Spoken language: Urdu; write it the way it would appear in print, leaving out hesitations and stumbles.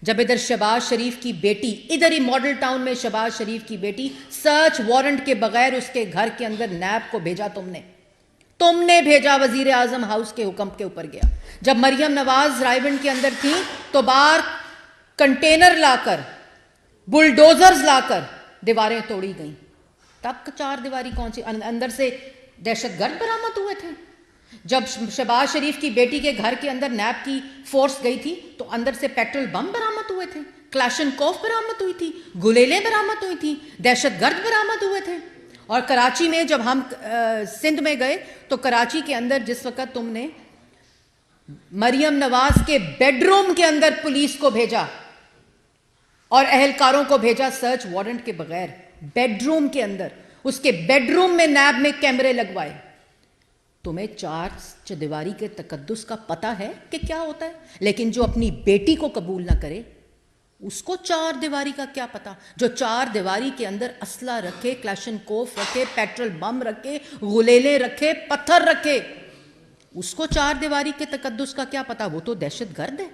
جب ادھر شہباز شریف کی بیٹی، ادھر ہی ماڈل ٹاؤن میں شہباز شریف کی بیٹی سرچ وارنٹ کے بغیر اس کے گھر کے اندر نیب کو بھیجا تم نے بھیجا، وزیر اعظم ہاؤس کے حکم کے اوپر گیا۔ جب مریم نواز رائے بند کے اندر تھی تو باہر کنٹینر لا کر، بلڈوزرز لا کر دیواریں توڑی گئیں۔ تب چار دیواری کون سی؟ اندر سے دہشت گرد برآمد ہوئے تھے۔ جب شہباز شریف کی بیٹی کے گھر کے اندر نیب کی فورس گئی تھی تو اندر سے پیٹرول بم برآمد ہوئے تھے، کلاشن کوف برآمد ہوئی تھی، گلیلیں برآمد ہوئی تھی، دہشت گرد برآمد ہوئے تھے۔ اور کراچی میں جب ہم سندھ میں گئے تو کراچی کے اندر جس وقت تم نے مریم نواز کے بیڈ روم کے اندر پولیس کو بھیجا اور اہلکاروں کو بھیجا سرچ وارنٹ کے بغیر، بیڈ روم کے اندر، اس کے بیڈ روم میں نیب میں کیمرے لگوائے، تمہیں چار دیواری کے تقدس کا پتہ ہے کہ کیا ہوتا ہے؟ لیکن جو اپنی بیٹی کو قبول نہ کرے اس کو چار دیواری کا کیا پتہ؟ جو چار دیواری کے اندر اسلحہ رکھے، کلاشن کوف رکھے، پیٹرول بم رکھے، غلیلیں رکھے، پتھر رکھے، اس کو چار دیواری کے تقدس کا کیا پتہ؟ وہ تو دہشت گرد ہے۔